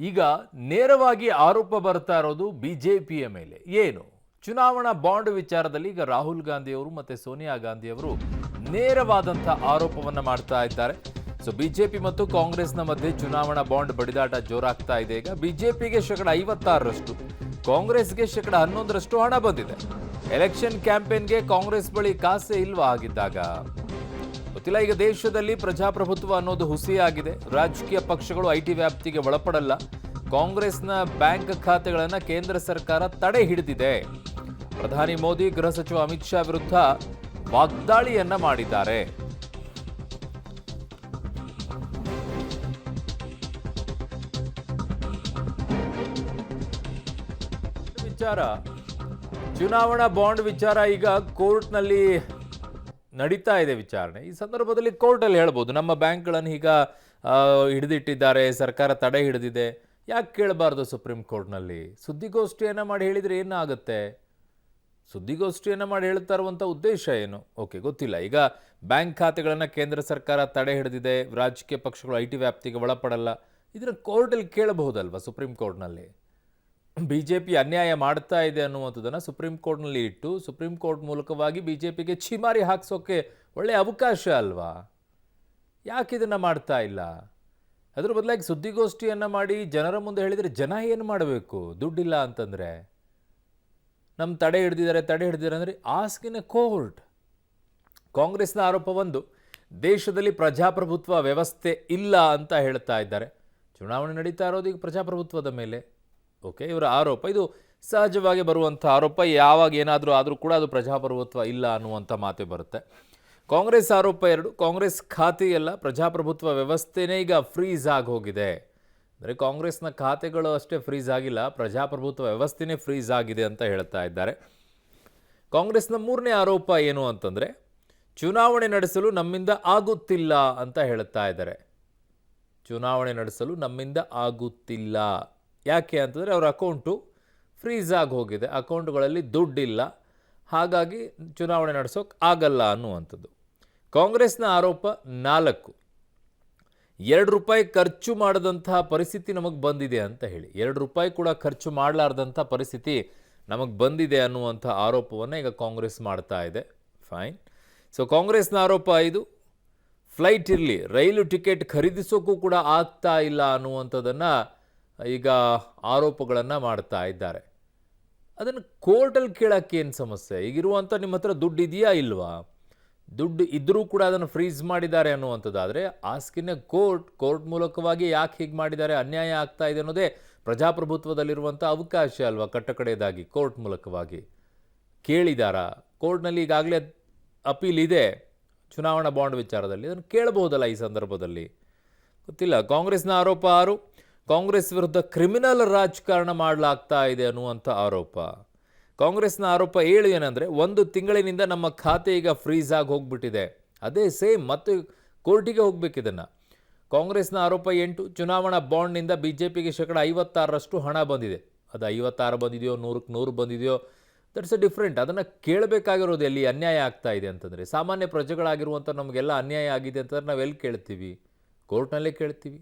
ಈಗ ನೇರವಾಗಿ ಆರೋಪ ಬರ್ತಾ ಇರೋದು ಬಿಜೆಪಿಯ ಮೇಲೆ. ಏನು? ಚುನಾವಣಾ ಬಾಂಡ್ ವಿಚಾರದಲ್ಲಿ ಈಗ ರಾಹುಲ್ ಗಾಂಧಿ ಅವರು ಮತ್ತೆ ಸೋನಿಯಾ ಗಾಂಧಿ ಅವರು ನೇರವಾದಂತಹ ಆರೋಪವನ್ನ ಮಾಡ್ತಾ ಇದ್ದಾರೆ. ಸೊ ಬಿಜೆಪಿ ಮತ್ತು ಕಾಂಗ್ರೆಸ್ನ ಮಧ್ಯೆ ಚುನಾವಣಾ ಬಾಂಡ್ ಬಡಿದಾಟ ಜೋರಾಗ್ತಾ ಇದೆ. ಈಗ ಬಿಜೆಪಿಗೆ 56%, ಕಾಂಗ್ರೆಸ್ಗೆ 11% ಹಣ ಬಂದಿದೆ. ಎಲೆಕ್ಷನ್ ಕ್ಯಾಂಪೇನ್ಗೆ ಕಾಂಗ್ರೆಸ್ ಬಳಿ ಕಾಸೆ ಇಲ್ವಾ ಆಗಿದ್ದಾಗ? ಗೊತ್ತಿಲ್ಲ. ಈಗ ದೇಶದಲ್ಲಿ ಪ್ರಜಾಪ್ರಭುತ್ವ ಅನ್ನೋದು ಹುಸಿಯಾಗಿದೆ. ರಾಜಕೀಯ ಪಕ್ಷಗಳು ಐಟಿ ವ್ಯಾಪ್ತಿಗೆ ಒಳಪಡಲ್ಲ. ಕಾಂಗ್ರೆಸ್ನ ಬ್ಯಾಂಕ್ ಖಾತೆಗಳನ್ನು ಕೇಂದ್ರ ಸರ್ಕಾರ ತಡೆ ಹಿಡಿದಿದೆ. ಪ್ರಧಾನಿ ಮೋದಿ ಗೃಹ ಸಚಿವ ಅಮಿತ್ ಶಾ ವಿರುದ್ಧ ವಾಗ್ದಾಳಿಯನ್ನ ಮಾಡಿದ್ದಾರೆ. ವಿಚಾರ ಚುನಾವಣಾ ಬಾಂಡ್ ವಿಚಾರ ಈಗ ಕೋರ್ಟ್ನಲ್ಲಿ ನಡೀತಾ ಇದೆ ವಿಚಾರಣೆ. ಈ ಸಂದರ್ಭದಲ್ಲಿ ಕೋರ್ಟಲ್ಲಿ ಹೇಳ್ಬೋದು ನಮ್ಮ ಬ್ಯಾಂಕ್ಗಳನ್ನು ಈಗ ಹಿಡಿದಿಟ್ಟಿದ್ದಾರೆ, ಸರ್ಕಾರ ತಡೆ ಹಿಡಿದಿದೆ. ಯಾಕೆ ಕೇಳಬಾರ್ದು ಸುಪ್ರೀಂ ಕೋರ್ಟ್ನಲ್ಲಿ? ಸುದ್ದಿಗೋಷ್ಠಿಯನ್ನು ಮಾಡಿ ಹೇಳಿದರೆ ಏನಾಗುತ್ತೆ? ಸುದ್ದಿಗೋಷ್ಠಿಯನ್ನು ಮಾಡಿ ಹೇಳ್ತಾ ಇರುವಂಥ ಉದ್ದೇಶ ಏನು? ಓಕೆ, ಗೊತ್ತಿಲ್ಲ. ಈಗ ಬ್ಯಾಂಕ್ ಖಾತೆಗಳನ್ನು ಕೇಂದ್ರ ಸರ್ಕಾರ ತಡೆ ಹಿಡಿದಿದೆ, ರಾಜಕೀಯ ಪಕ್ಷಗಳು ಐಟಿ ವ್ಯಾಪ್ತಿಗೆ ಒಳಪಡಲ್ಲ. ಇದನ್ನು ಕೋರ್ಟಲ್ಲಿ ಕೇಳಬಹುದಲ್ವ? ಸುಪ್ರೀಂ ಕೋರ್ಟ್ನಲ್ಲಿ ಬಿಜೆಪಿ ಅನ್ಯಾಯ ಮಾಡ್ತಾ ಇದೆ ಅನ್ನುವಂಥದ್ದನ್ನು ಸುಪ್ರೀಂ ಕೋರ್ಟ್ನಲ್ಲಿ ಇಟ್ಟು ಸುಪ್ರೀಂ ಕೋರ್ಟ್ ಮೂಲಕವಾಗಿ ಬಿಜೆಪಿಗೆ ಛೀಮಾರಿ ಹಾಕ್ಸೋಕೆ ಒಳ್ಳೆಯ ಅವಕಾಶ ಅಲ್ವಾ? ಯಾಕೆ ಇದನ್ನು ಮಾಡ್ತಾ ಇಲ್ಲ? ಅದ್ರ ಬದಲಾಗಿ ಸುದ್ದಿಗೋಷ್ಠಿಯನ್ನು ಮಾಡಿ ಜನರ ಮುಂದೆ ಹೇಳಿದರೆ ಜನ ಏನು ಮಾಡಬೇಕು? ದುಡ್ಡಿಲ್ಲ ಅಂತಂದರೆ ನಮ್ಮ ತಡೆ ಹಿಡಿದಿದ್ದಾರೆ ಅಂದರೆ ಆಸ್ಕಿನ ಕೋರ್ಟ್. ಕಾಂಗ್ರೆಸ್ನ ಆರೋಪ ಒಂದು, ದೇಶದಲ್ಲಿ ಪ್ರಜಾಪ್ರಭುತ್ವ ವ್ಯವಸ್ಥೆ ಇಲ್ಲ ಅಂತ ಹೇಳ್ತಾ ಇದ್ದಾರೆ. ಚುನಾವಣೆ ನಡೀತಾ ಇರೋದು ಈಗ ಪ್ರಜಾಪ್ರಭುತ್ವದ ಮೇಲೆ. ಓಕೆ, ಇವರ ಆರೋಪ ಇದು ಸಹಜವಾಗಿ ಬರುವಂಥ ಆರೋಪ. ಯಾವಾಗ ಏನಾದರೂ ಆದರೂ ಕೂಡ ಅದು ಪ್ರಜಾಪ್ರಭುತ್ವ ಇಲ್ಲ ಅನ್ನುವಂಥ ಮಾತೇ ಬರುತ್ತೆ. ಕಾಂಗ್ರೆಸ್ ಆರೋಪ ಎರಡು, ಕಾಂಗ್ರೆಸ್ ಖಾತೆಯಲ್ಲ ಪ್ರಜಾಪ್ರಭುತ್ವ ವ್ಯವಸ್ಥೆನೇ ಈಗ ಫ್ರೀಸ್ ಆಗಿ ಹೋಗಿದೆ. ಅಂದರೆ ಕಾಂಗ್ರೆಸ್ನ ಖಾತೆಗಳು ಅಷ್ಟೇ ಫ್ರೀಸ್ ಆಗಿಲ್ಲ, ಪ್ರಜಾಪ್ರಭುತ್ವ ವ್ಯವಸ್ಥೆನೇ ಫ್ರೀಸ್ ಆಗಿದೆ ಅಂತ ಹೇಳ್ತಾ ಇದ್ದಾರೆ. ಕಾಂಗ್ರೆಸ್ನ ಮೂರನೇ ಆರೋಪ ಏನು ಅಂತಂದರೆ ಚುನಾವಣೆ ನಡೆಸಲು ನಮ್ಮಿಂದ ಆಗುತ್ತಿಲ್ಲ ಅಂತ ಹೇಳ್ತಾ ಇದ್ದಾರೆ. ಚುನಾವಣೆ ನಡೆಸಲು ನಮ್ಮಿಂದ ಆಗುತ್ತಿಲ್ಲ. ಯಾಕೆ ಅಂತಂದರೆ ಅವರ ಅಕೌಂಟು ಫ್ರೀಸ್ ಆಗಿ ಹೋಗಿದೆ, ಅಕೌಂಟ್ಗಳಲ್ಲಿ ದುಡ್ಡಿಲ್ಲ, ಹಾಗಾಗಿ ಚುನಾವಣೆ ನಡೆಸೋಕೆ ಆಗಲ್ಲ ಅನ್ನುವಂಥದ್ದು. ಕಾಂಗ್ರೆಸ್ನ ಆರೋಪ 4, ₹2 ಖರ್ಚು ಮಾಡದಂತಹ ಪರಿಸ್ಥಿತಿ ನಮಗೆ ಬಂದಿದೆ ಅಂತ ಹೇಳಿ. ₹2 ಕೂಡ ಖರ್ಚು ಮಾಡಲಾರ್ದಂಥ ಪರಿಸ್ಥಿತಿ ನಮಗೆ ಬಂದಿದೆ ಅನ್ನುವಂಥ ಆರೋಪವನ್ನು ಈಗ ಕಾಂಗ್ರೆಸ್ ಮಾಡ್ತಾ ಇದೆ. ಫೈನ್. ಸೊ ಕಾಂಗ್ರೆಸ್ನ ಆರೋಪ 5, ಫ್ಲೈಟ್ ಇರಲಿ, ರೈಲು ಟಿಕೆಟ್ ಖರೀದಿಸೋಕ್ಕೂ ಕೂಡ ಆಗ್ತಾ ಇಲ್ಲ ಅನ್ನುವಂಥದ್ದನ್ನು ಈಗ ಆರೋಪಗಳನ್ನು ಮಾಡ್ತಾ ಇದ್ದಾರೆ. ಅದನ್ನು ಕೋರ್ಟಲ್ಲಿ ಕೇಳೋಕ್ಕೆ ಏನು ಸಮಸ್ಯೆ? ಈಗಿರುವಂಥ ನಿಮ್ಮ ಹತ್ರ ದುಡ್ಡು ಇದೆಯಾ ಇಲ್ವಾ? ದುಡ್ಡು ಇದ್ದರೂ ಕೂಡ ಅದನ್ನು ಫ್ರೀಸ್ ಮಾಡಿದ್ದಾರೆ ಅನ್ನುವಂಥದ್ದಾದರೆ ಆಸ್ಕಿನ ಕೋರ್ಟ್ ಮೂಲಕವಾಗಿ ಯಾಕೆ ಹೀಗೆ ಮಾಡಿದ್ದಾರೆ, ಅನ್ಯಾಯ ಆಗ್ತಾ ಇದೆ ಅನ್ನೋದೇ ಪ್ರಜಾಪ್ರಭುತ್ವದಲ್ಲಿರುವಂಥ ಅವಕಾಶ ಅಲ್ವಾ? ಕಟ್ಟಕಡೆಯದಾಗಿ ಕೋರ್ಟ್ ಮೂಲಕವಾಗಿ ಕೇಳಿದಾರಾ? ಕೋರ್ಟ್ನಲ್ಲಿ ಈಗಾಗಲೇ ಅಪೀಲ್ ಇದೆ ಚುನಾವಣಾ ಬಾಂಡ್ ವಿಚಾರದಲ್ಲಿ, ಅದನ್ನು ಕೇಳಬಹುದಲ್ಲ ಈ ಸಂದರ್ಭದಲ್ಲಿ? ಗೊತ್ತಿಲ್ಲ. ಕಾಂಗ್ರೆಸ್ನ ಆರೋಪ 6, ಕಾಂಗ್ರೆಸ್ ವಿರುದ್ಧ ಕ್ರಿಮಿನಲ್ ರಾಜಕಾರಣ ಮಾಡಲಾಗ್ತಾ ಇದೆ ಅನ್ನುವಂಥ ಆರೋಪ. ಕಾಂಗ್ರೆಸ್ನ ಆರೋಪ 7 ಏನಂದರೆ 1 ತಿಂಗಳಿನಿಂದ ನಮ್ಮ ಖಾತೆ ಈಗ ಫ್ರೀಸ್ ಆಗಿ ಹೋಗ್ಬಿಟ್ಟಿದೆ. ಅದೇ ಸೇಮ್ ಮತ್ತೆ ಕೋರ್ಟಿಗೆ ಹೋಗ್ಬೇಕಿದನ್ನು. ಕಾಂಗ್ರೆಸ್ನ ಆರೋಪ 8, ಚುನಾವಣಾ ಬಾಂಡ್ನಿಂದ ಬಿಜೆಪಿಗೆ 56% ಹಣ ಬಂದಿದೆ. ಅದು 56 ಬಂದಿದೆಯೋ 100ಕ್ಕೆ 100 ಬಂದಿದೆಯೋ, ದಟ್ಸ್ ಅ ಡಿಫ್ರೆಂಟ್. ಅದನ್ನು ಕೇಳಬೇಕಾಗಿರೋದು ಎಲ್ಲಿ ಅನ್ಯಾಯ ಆಗ್ತಾ ಇದೆ ಅಂತಂದರೆ. ಸಾಮಾನ್ಯ ಪ್ರಜೆಗಳಾಗಿರುವಂಥ ನಮಗೆಲ್ಲ ಅನ್ಯಾಯ ಆಗಿದೆ ಅಂತಂದ್ರೆ ನಾವು ಎಲ್ಲಿ ಕೇಳ್ತೀವಿ? ಕೋರ್ಟ್ನಲ್ಲೇ ಕೇಳ್ತೀವಿ.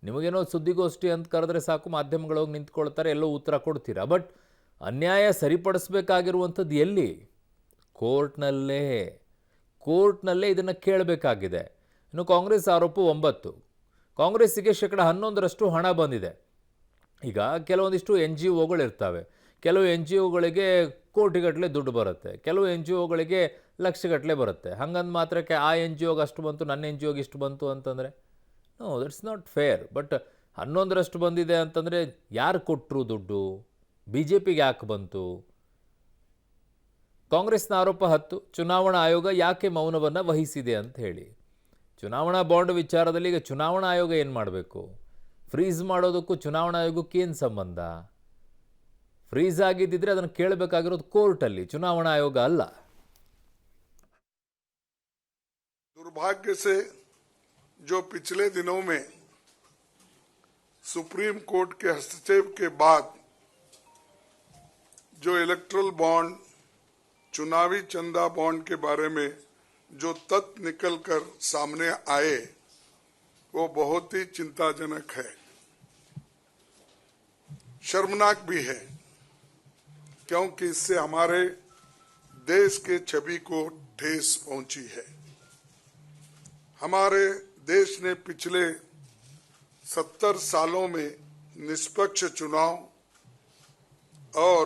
ನಿಮಗೇನೋ ಸುದ್ದಿಗೋಷ್ಠಿ ಅಂತ ಕರೆದ್ರೆ ಸಾಕು, ಮಾಧ್ಯಮಗಳು ಹೋಗಿ ನಿಂತ್ಕೊಳ್ತಾರೆ, ಎಲ್ಲೋ ಉತ್ತರ ಕೊಡ್ತೀರಾ. ಬಟ್ ಅನ್ಯಾಯ ಸರಿಪಡಿಸ್ಬೇಕಾಗಿರುವಂಥದ್ದು ಎಲ್ಲಿ? ಕೋರ್ಟ್ನಲ್ಲೇ ಇದನ್ನು ಕೇಳಬೇಕಾಗಿದೆ. ಇನ್ನು ಕಾಂಗ್ರೆಸ್ ಆರೋಪ 9, ಕಾಂಗ್ರೆಸ್ಸಿಗೆ 11% ಹಣ ಬಂದಿದೆ. ಈಗ ಕೆಲವೊಂದಿಷ್ಟು NGOಗಳು ಇರ್ತವೆ. ಕೆಲವು NGOಗಳಿಗೆ ಕೋಟಿಗಟ್ಟಲೆ ದುಡ್ಡು ಬರುತ್ತೆ, ಕೆಲವು NGOಗಳಿಗೆ ಲಕ್ಷಗಟ್ಟಲೆ ಬರುತ್ತೆ. ಹಂಗಂದು ಮಾತ್ರಕ್ಕೆ ಆ NGOಗೆ ಅಷ್ಟು ಬಂತು, ನನ್ನ NGOಗೆ ಇಷ್ಟು ಬಂತು ಅಂತಂದರೆ no, that's not fair. But 11% ಬಂದಿದೆ ಅಂತಂದರೆ ಯಾರು ಕೊಟ್ಟರು ದುಡ್ಡು? ಬಿಜೆಪಿಗೆ ಯಾಕೆ ಬಂತು? ಕಾಂಗ್ರೆಸ್ನ ಆರೋಪ 10, ಚುನಾವಣಾ ಆಯೋಗ ಯಾಕೆ ಮೌನವನ್ನು ವಹಿಸಿದೆ ಅಂತ ಹೇಳಿ. ಚುನಾವಣಾ ಬಾಂಡ್ ವಿಚಾರದಲ್ಲಿ ಈಗ ಚುನಾವಣಾ ಆಯೋಗ ಏನು ಮಾಡಬೇಕು? ಫ್ರೀಸ್ ಮಾಡೋದಕ್ಕೂ ಚುನಾವಣಾ ಆಯೋಗಕ್ಕೆ ಏನು ಸಂಬಂಧ? ಫ್ರೀಸ್ ಆಗಿದ್ದಿದ್ರೆ ಅದನ್ನು ಕೇಳಬೇಕಾಗಿರೋದು ಕೋರ್ಟಲ್ಲಿ, ಚುನಾವಣಾ ಆಯೋಗ ಅಲ್ಲ. दुर्भाग्य से जो पिछले दिनों में सुप्रीम कोर्ट के हस्तक्षेप के बाद जो इलेक्ट्रल बॉन्ड, चुनावी चंदा बॉन्ड के बारे में जो तथ्य निकलकर सामने आए वो बहुत ही चिंताजनक है। शर्मनाक भी है, क्योंकि इससे हमारे देश के छवि को ठेस पहुंची है। हमारे देश ने पिछले 70 सालों में निष्पक्ष चुनाव और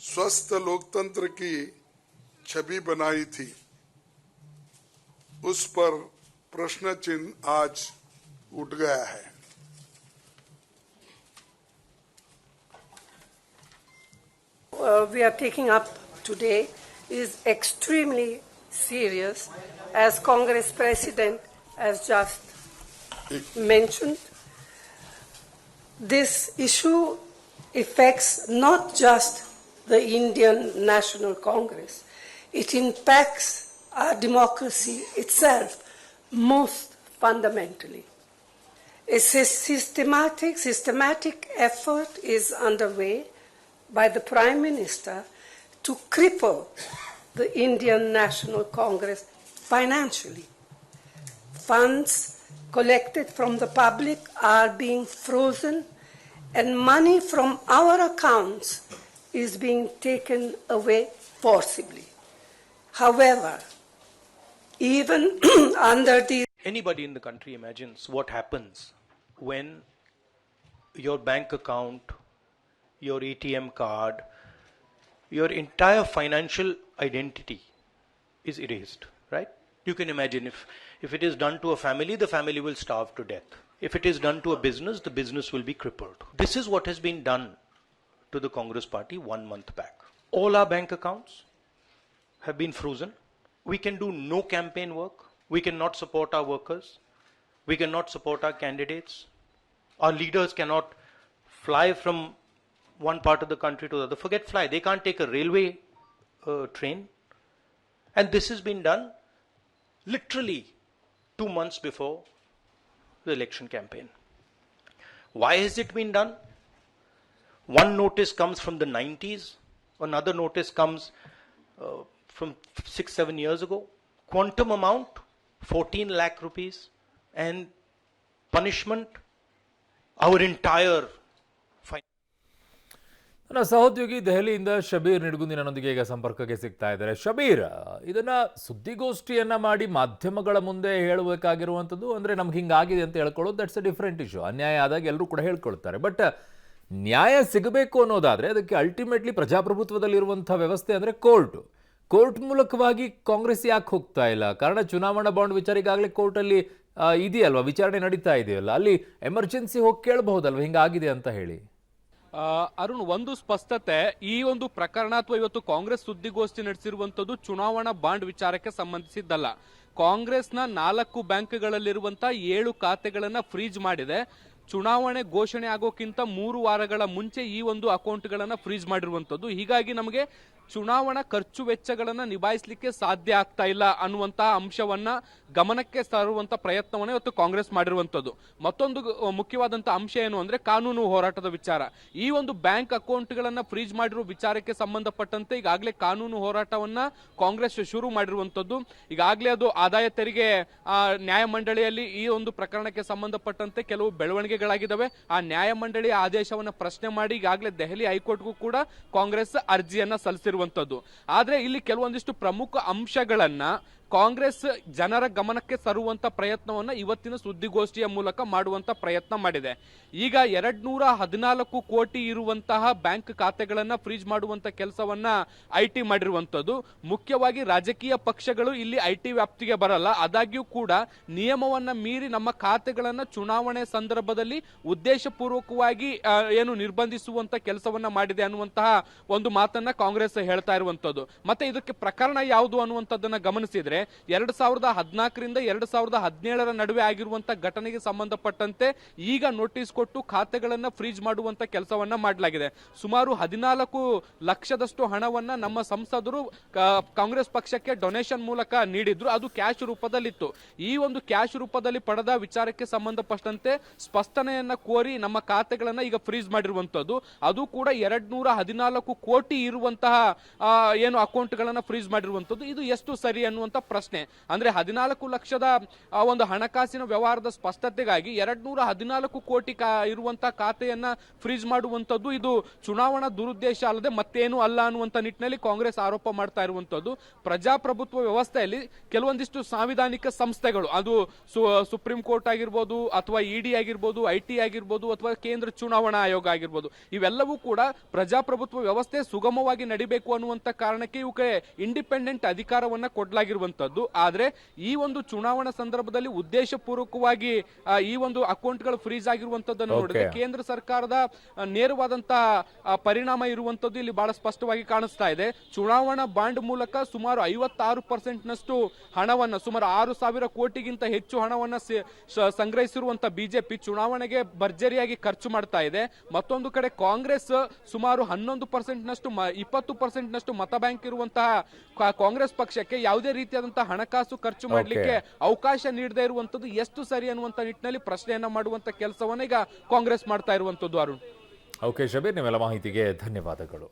स्वस्थ लोकतंत्र की छवि बनाई थी, उस पर प्रश्न चिन्ह आज उठ गया है। We are taking up today is extremely serious, as Congress President has just mentioned. This issue affects not just the Indian National Congress, it impacts our democracy itself most fundamentally. A systematic effort is underway by the Prime Minister to cripple the Indian National Congress financially. Funds collected from the public are being frozen and money from our accounts is being taken away forcibly. However, even under the Anybody in the country imagines what happens when your bank account, your ATM card, your entire financial identity is erased, right? You can imagine if it is done to a family, the family will starve to death. If it is done to a business, the business will be crippled. This is what has been done to the Congress party 1 month back. All our bank accounts have been frozen. We can do no campaign work. We cannot support our workers. We cannot support our candidates. Our leaders cannot fly from one part of the country to the other. Forget fly. They can't take a railway train. And this has been done literally 2 months before the election campaign. Why has it been done? One notice comes from the 90s. Another notice comes from 6-7 years ago. Quantum amount, 14 lakh rupees. And punishment, our entire ನನ್ನ ಸಹೋದ್ಯೋಗಿ ದೆಹಲಿಯಿಂದ ಶಬೀರ್ ನಿಡ್ಗುಂದಿ ನನ್ನೊಂದಿಗೆ ಈಗ ಸಂಪರ್ಕಕ್ಕೆ ಸಿಗ್ತಾ ಇದ್ದಾರೆ. ಶಬೀರ್, ಇದನ್ನ ಸುದ್ದಿಗೋಷ್ಠಿಯನ್ನ ಮಾಡಿ ಮಾಧ್ಯಮಗಳ ಮುಂದೆ ಹೇಳಬೇಕಾಗಿರುವಂಥದ್ದು, ಅಂದ್ರೆ ನಮ್ಗೆ ಹಿಂಗಾಗಿದೆ ಅಂತ ಹೇಳ್ಕೊಳ್ಳೋದು, ದಟ್ಸ್ ಅ ಡಿಫ್ರೆಂಟ್ ಇಶ್ಯೂ. ಅನ್ಯಾಯ ಆದಾಗ ಎಲ್ಲರೂ ಕೂಡ ಹೇಳ್ಕೊಳ್ತಾರೆ. ಬಟ್ ನ್ಯಾಯ ಸಿಗಬೇಕು ಅನ್ನೋದಾದ್ರೆ ಅದಕ್ಕೆ ಅಲ್ಟಿಮೇಟ್ಲಿ ಪ್ರಜಾಪ್ರಭುತ್ವದಲ್ಲಿರುವಂಥ ವ್ಯವಸ್ಥೆ ಅಂದ್ರೆ ಕೋರ್ಟ್ ಮೂಲಕವಾಗಿ ಕಾಂಗ್ರೆಸ್ ಯಾಕೆ ಹೋಗ್ತಾ ಇಲ್ಲ? ಕಾರಣ ಚುನಾವಣಾ ಬಾಂಡ್ ವಿಚಾರ ಈಗಾಗಲೇ ಕೋರ್ಟಲ್ಲಿ ಇದೆಯಲ್ವಾ, ವಿಚಾರಣೆ ನಡೀತಾ ಇದೆಯಲ್ಲ, ಅಲ್ಲಿ ಎಮರ್ಜೆನ್ಸಿ ಹೋಗಿ ಕೇಳಬಹುದಲ್ವ ಹಿಂಗಾಗಿದೆ ಅಂತ ಹೇಳಿ? ಅರುಣ್, ಒಂದು ಸ್ಪಷ್ಟತೆ, ಈ ಒಂದು ಪ್ರಕರಣ ಅಥವಾ ಇವತ್ತು ಕಾಂಗ್ರೆಸ್ ಸುದ್ದಿಗೋಷ್ಠಿ ನಡೆಸಿರುವಂತದ್ದು ಚುನಾವಣಾ ಬಾಂಡ್ ವಿಚಾರಕ್ಕೆ ಸಂಬಂಧಿಸಿದ್ದಲ್ಲ. ಕಾಂಗ್ರೆಸ್ನ 4 ಬ್ಯಾಂಕ್ಗಳಲ್ಲಿರುವಂತಹ 7 ಖಾತೆಗಳನ್ನ ಫ್ರೀಜ್ ಮಾಡಿದೆ. ಚುನಾವಣೆ ಘೋಷಣೆ ಆಗೋಕ್ಕಿಂತ 3 ವಾರಗಳ ಮುಂಚೆ ಈ ಒಂದು ಅಕೌಂಟ್ಗಳನ್ನ ಫ್ರೀಜ್ ಮಾಡಿರುವಂತದ್ದು. ಹೀಗಾಗಿ ನಮಗೆ ಚುನಾವಣಾ ಖರ್ಚು ವೆಚ್ಚಗಳನ್ನ ನಿಭಾಯಿಸಲಿಕ್ಕೆ ಸಾಧ್ಯ ಆಗ್ತಾ ಇಲ್ಲ ಅನ್ನುವಂತಹ ಅಂಶವನ್ನ ಗಮನಕ್ಕೆ ತರುವಂತ ಪ್ರಯತ್ನವನ್ನ ಇವತ್ತು ಕಾಂಗ್ರೆಸ್ ಮಾಡಿರುವಂತದ್ದು. ಮತ್ತೊಂದು ಮುಖ್ಯವಾದಂತಹ ಅಂಶ ಏನು ಅಂದ್ರೆ ಕಾನೂನು ಹೋರಾಟದ ವಿಚಾರ. ಈ ಒಂದು ಬ್ಯಾಂಕ್ ಅಕೌಂಟ್ಗಳನ್ನ ಫ್ರೀಜ್ ಮಾಡಿರುವ ವಿಚಾರಕ್ಕೆ ಸಂಬಂಧಪಟ್ಟಂತೆ ಈಗಾಗಲೇ ಕಾನೂನು ಹೋರಾಟವನ್ನ ಕಾಂಗ್ರೆಸ್ ಶುರು ಮಾಡಿರುವಂತದ್ದು. ಈಗಾಗಲೇ ಅದು ಆದಾಯ ತೆರಿಗೆ ನ್ಯಾಯಮಂಡಳಿಯಲ್ಲಿ ಈ ಒಂದು ಪ್ರಕರಣಕ್ಕೆ ಸಂಬಂಧಪಟ್ಟಂತೆ ಕೆಲವು ಬೆಳವಣಿಗೆಗಳಾಗಿದ್ದಾವೆ. ಆ ನ್ಯಾಯಮಂಡಳಿಯ ಆದೇಶವನ್ನ ಪ್ರಶ್ನೆ ಮಾಡಿ ಈಗಾಗಲೇ ದೆಹಲಿ ಹೈಕೋರ್ಟ್ಗೂ ಕೂಡ ಕಾಂಗ್ರೆಸ್ ಅರ್ಜಿಯನ್ನ ಸಲ್ಲಿಸಿರುವಂತದ್ದು. ಆದ್ರೆ ಇಲ್ಲಿ ಕೆಲವೊಂದಿಷ್ಟು ಪ್ರಮುಖ ಅಂಶಗಳನ್ನ ಕಾಂಗ್ರೆಸ್ ಜನರ ಗಮನಕ್ಕೆ ತರುವಂತ ಪ್ರಯತ್ನವನ್ನ ಇವತ್ತಿನ ಸುದ್ದಿಗೋಷ್ಠಿಯ ಮೂಲಕ ಮಾಡುವಂತ ಪ್ರಯತ್ನ ಮಾಡಿದೆ. ಈಗ 214 ಕೋಟಿ ಇರುವಂತಹ ಬ್ಯಾಂಕ್ ಖಾತೆಗಳನ್ನ ಫ್ರೀಜ್ ಮಾಡುವಂತ ಕೆಲಸವನ್ನ ಐಟಿ ಮಾಡಿರುವಂತದ್ದು. ಮುಖ್ಯವಾಗಿ ರಾಜಕೀಯ ಪಕ್ಷಗಳು ಇಲ್ಲಿ ಐಟಿ ವ್ಯಾಪ್ತಿಗೆ ಬರಲ್ಲ. ಆದಾಗ್ಯೂ ಕೂಡ ನಿಯಮವನ್ನ ಮೀರಿ ನಮ್ಮ ಖಾತೆಗಳನ್ನ ಚುನಾವಣೆ ಸಂದರ್ಭದಲ್ಲಿ ಉದ್ದೇಶಪೂರ್ವಕವಾಗಿ ಏನು ನಿರ್ಬಂಧಿಸುವಂತ ಕೆಲಸವನ್ನ ಮಾಡಿದೆ ಅನ್ನುವಂತಹ ಒಂದು ಮಾತನ್ನ ಕಾಂಗ್ರೆಸ್ ಹೇಳ್ತಾ ಇರುವಂತದ್ದು. ಮತ್ತೆ ಇದಕ್ಕೆ ಪ್ರಕರಣ ಯಾವುದು ಅನ್ನುವಂಥದ್ದನ್ನ ಗಮನಿಸಿದ್ರೆ 2014ರಿಂದ 2017 ನಡುವೆ ಆಗಿರುವಂತಹ ಘಟನೆಗೆ ಸಂಬಂಧಪಟ್ಟಂತೆ ಈಗ ನೋಟಿಸ್ ಕೊಟ್ಟು ಖಾತೆಗಳನ್ನ ಫ್ರೀಜ್ ಮಾಡುವಂತ ಕೆಲಸವನ್ನ ಮಾಡಲಾಗಿದೆ. ಸುಮಾರು 14 ಲಕ್ಷದಷ್ಟು ಹಣವನ್ನ ನಮ್ಮ ಸಂಸದರು ಕಾಂಗ್ರೆಸ್ ಪಕ್ಷಕ್ಕೆ ಡೊನೇಷನ್ ಮೂಲಕ ನೀಡಿದ್ರು. ಅದು ಕ್ಯಾಶ್ ರೂಪದಲ್ಲಿತ್ತು. ಈ ಒಂದು ಕ್ಯಾಶ್ ರೂಪದಲ್ಲಿ ಪಡೆದ ವಿಚಾರಕ್ಕೆ ಸಂಬಂಧಪಟ್ಟಂತೆ ಸ್ಪಷ್ಟನೆಯನ್ನ ಕೋರಿ ನಮ್ಮ ಖಾತೆಗಳನ್ನ ಈಗ ಫ್ರೀಜ್ ಮಾಡಿರುವಂತದ್ದು. ಅದು ಕೂಡ 214 ಕೋಟಿ ಇರುವಂತಹ ಏನು ಅಕೌಂಟ್ಗಳನ್ನ ಫ್ರೀಜ್ ಮಾಡಿರುವಂತದ್ದು. ಇದು ಎಷ್ಟು ಸರಿ ಅನ್ನುವಂತ ಪ್ರಶ್ನೆ. ಅಂದ್ರೆ 14 ಲಕ್ಷದ ಒಂದು ಹಣಕಾಸಿನ ವ್ಯವಹಾರದ ಸ್ಪಷ್ಟತೆಗಾಗಿ 214 ಕೋಟಿ ಇರುವಂತ ಖಾತೆಯನ್ನ ಫ್ರೀಜ್ ಮಾಡುವಂತದ್ದು ಇದು ಚುನಾವಣಾ ದುರುದ್ದೇಶ ಅಲ್ಲದೆ ಮತ್ತೇನು ಅಲ್ಲ ಅನ್ನುವಂತ ನಿಟ್ಟಿನಲ್ಲಿ ಕಾಂಗ್ರೆಸ್ ಆರೋಪ ಮಾಡ್ತಾ ಇರುವಂತದ್ದು. ಪ್ರಜಾಪ್ರಭುತ್ವ ವ್ಯವಸ್ಥೆಯಲ್ಲಿ ಕೆಲವೊಂದಿಷ್ಟು ಸಾಂವಿಧಾನಿಕ ಸಂಸ್ಥೆಗಳು, ಅದು ಸುಪ್ರೀಂ ಕೋರ್ಟ್ ಆಗಿರ್ಬೋದು ಅಥವಾ ಇಡಿ ಆಗಿರ್ಬೋದು, IT ಆಗಿರ್ಬೋದು ಅಥವಾ ಕೇಂದ್ರ ಚುನಾವಣಾ ಆಯೋಗ ಆಗಿರ್ಬೋದು, ಇವೆಲ್ಲವೂ ಕೂಡ ಪ್ರಜಾಪ್ರಭುತ್ವ ವ್ಯವಸ್ಥೆ ಸುಗಮವಾಗಿ ನಡಿಬೇಕು ಅನ್ನುವಂತ ಕಾರಣಕ್ಕೆ ಇವಕ್ಕೆ ಇಂಡಿಪೆಂಡೆಂಟ್ ಅಧಿಕಾರವನ್ನ ಕೊಡಲಾಗಿರುವಂತದ್ದು. ಆದ್ರೆ ಈ ಒಂದು ಚುನಾವಣಾ ಸಂದರ್ಭದಲ್ಲಿ ಉದ್ದೇಶಪೂರ್ವಕವಾಗಿ ಈ ಒಂದು ಅಕೌಂಟ್ಗಳು ಫ್ರೀಸ್ ಆಗಿರುವಂತದ್ದನ್ನು ನೋಡಿದ್ರೆ ಕೇಂದ್ರ ಸರ್ಕಾರದ ನೇರವಾದಂತಹ ಪರಿಣಾಮ ಇರುವಂತದ್ದು ಇಲ್ಲಿ ಬಹಳ ಸ್ಪಷ್ಟವಾಗಿ ಕಾಣಿಸ್ತಾ ಇದೆ. ಚುನಾವಣಾ ಬಾಂಡ್ ಮೂಲಕ ಸುಮಾರು 56% ಹಣವನ್ನ, ಸುಮಾರು 6,000 ಕೋಟಿಗಿಂತ ಹೆಚ್ಚು ಹಣವನ್ನ ಸಂಗ್ರಹಿಸಿರುವಂತ ಬಿಜೆಪಿ ಚುನಾವಣೆಗೆ ಭರ್ಜರಿಯಾಗಿ ಖರ್ಚು ಮಾಡ್ತಾ ಇದೆ. ಮತ್ತೊಂದು ಕಡೆ ಕಾಂಗ್ರೆಸ್ ಸುಮಾರು 11% 20% ಮತ ಬ್ಯಾಂಕ್ ಇರುವಂತಹ ಕಾಂಗ್ರೆಸ್ ಪಕ್ಷಕ್ಕೆ ಯಾವುದೇ ರೀತಿಯಾದಂತಹ ಹಣಕಾಸು ಖರ್ಚು ಮಾಡಲಿಕ್ಕೆ ಅವಕಾಶ ನೀಡದೇ ಇರುವಂತದ್ದು ಎಷ್ಟು ಸರಿ ಅನ್ನುವಂತ ನಿಟ್ಟಿನಲ್ಲಿ ಪ್ರಶ್ನೆಯನ್ನ ಮಾಡುವಂತ ಕೆಲಸವನ್ನ ಈಗ ಕಾಂಗ್ರೆಸ್ ಮಾಡ್ತಾ ಇರುವಂತದ್ದು. ಅರುಣ್. ಓಕೆ ಶಬೀರ್, ನಿಮ್ಮೆಲ್ಲ ಮಾಹಿತಿಗೆ ಧನ್ಯವಾದಗಳು.